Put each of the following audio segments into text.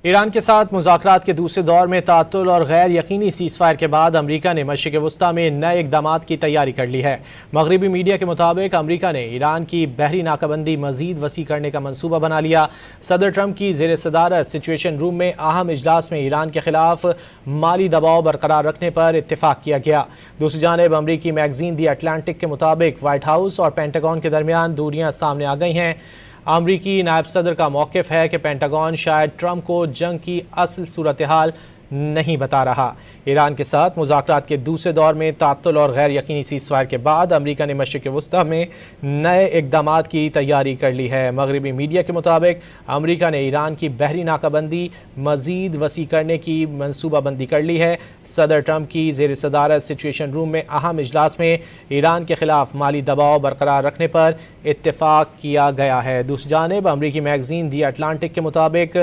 ایران کے ساتھ مذاکرات کے دوسرے دور میں تعطل اور غیر یقینی سیز فائر کے بعد امریکہ نے مشرق وسطیٰ میں نئے اقدامات کی تیاری کر لی ہے۔ مغربی میڈیا کے مطابق امریکہ نے ایران کی بحری ناکہ بندی مزید وسیع کرنے کا منصوبہ بنا لیا۔ صدر ٹرمپ کی زیر صدارت سچویشن روم میں اہم اجلاس میں ایران کے خلاف مالی دباؤ برقرار رکھنے پر اتفاق کیا گیا۔ دوسری جانب امریکی میگزین دی اٹلانٹک کے مطابق وائٹ ہاؤس اور پینٹاگون کے درمیان دوریاں سامنے آ گئی ہیں۔ امریکی نائب صدر کا موقف ہے کہ پینٹاگون شاید ٹرمپ کو جنگ کی اصل صورتحال نہیں بتا رہا۔ ایران کے ساتھ مذاکرات کے دوسرے دور میں تعطل اور غیر یقینی سیز فائر کے بعد امریکہ نے مشرق وسطیٰ میں نئے اقدامات کی تیاری کر لی ہے۔ مغربی میڈیا کے مطابق امریکہ نے ایران کی بحری ناکہ بندی مزید وسیع کرنے کی منصوبہ بندی کر لی ہے۔ صدر ٹرمپ کی زیر صدارت سچویشن روم میں اہم اجلاس میں ایران کے خلاف مالی دباؤ برقرار رکھنے پر اتفاق کیا گیا ہے۔ دوسری جانب امریکی میگزین دی اٹلانٹک کے مطابق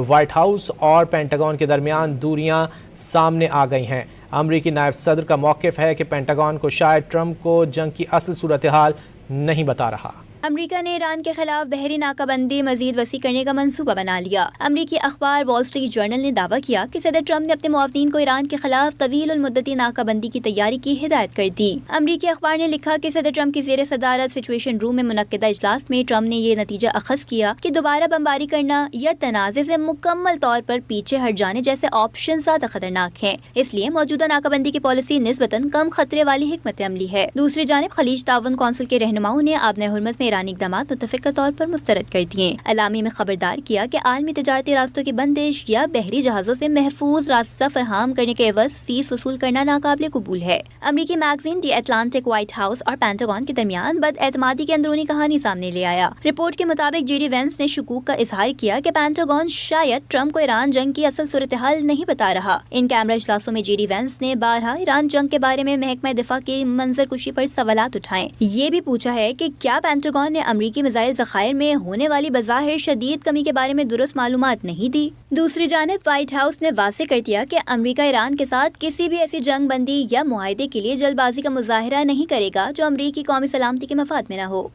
وائٹ ہاؤس اور پینٹاگون کے درمیان دوریاں سامنے آ گئی ہیں۔ امریکی نائب صدر کا موقف ہے کہ پینٹاگون کو شاید ٹرمپ کو جنگ کی اصل صورتحال نہیں بتا رہا۔ امریکہ نے ایران کے خلاف بحری ناکہ بندی مزید وسیع کرنے کا منصوبہ بنا لیا۔ امریکی اخبار وال اسٹریٹ جرنل نے دعویٰ کیا کہ صدر ٹرمپ نے اپنے معاونین کو ایران کے خلاف طویل المدتی ناکہ بندی کی تیاری کی ہدایت کر دی۔ امریکی اخبار نے لکھا کہ صدر ٹرمپ کی زیر صدارت سچویشن روم میں منعقدہ اجلاس میں ٹرمپ نے یہ نتیجہ اخذ کیا کہ دوبارہ بمباری کرنا یا تنازع سے مکمل طور پر پیچھے ہٹ جانے جیسے آپشن زیادہ خطرناک ہیں، اس لیے موجودہ ناکہ بندی کی پالیسی نسبتاً کم خطرے والی حکمت عملی ہے۔ دوسری جانب خلیج تعاون کونسل کے رہنماؤں نے آبنۂ ہرمز میں ایرانی اقدامات متفقہ طور پر مسترد کر دیے۔ اعلامیے میں خبردار کیا کہ عالمی تجارتی راستوں کی بندش یا بحری جہازوں سے محفوظ راستہ فراہم کرنے کے عوض فیس وصول کرنا ناقابل قبول ہے۔ امریکی میگزین دی اٹلانٹک وائٹ ہاؤس اور پینٹاگون کے درمیان بد اعتمادی کی اندرونی کہانی سامنے لے آیا۔ رپورٹ کے مطابق جے ڈی وینس نے شکوک کا اظہار کیا کہ پینٹاگون شاید ٹرمپ کو ایران جنگ کی اصل صورتحال نہیں بتا رہا۔ ان کیمرہ اجلاسوں میں جے ڈی وینس نے بارہا ایران جنگ کے بارے میں محکمہ دفاع کی منظر کشی پر سوالات اٹھائے۔ یہ بھی پوچھا ہے کہ کیا پینٹاگون نے امریکی میزائل ذخائر میں ہونے والی بظاہر شدید کمی کے بارے میں درست معلومات نہیں دی۔ دوسری جانب وائٹ ہاؤس نے واضح کر دیا کہ امریکہ ایران کے ساتھ کسی بھی ایسی جنگ بندی یا معاہدے کے لیے جلد بازی کا مظاہرہ نہیں کرے گا جو امریکی قومی سلامتی کے مفاد میں نہ ہو۔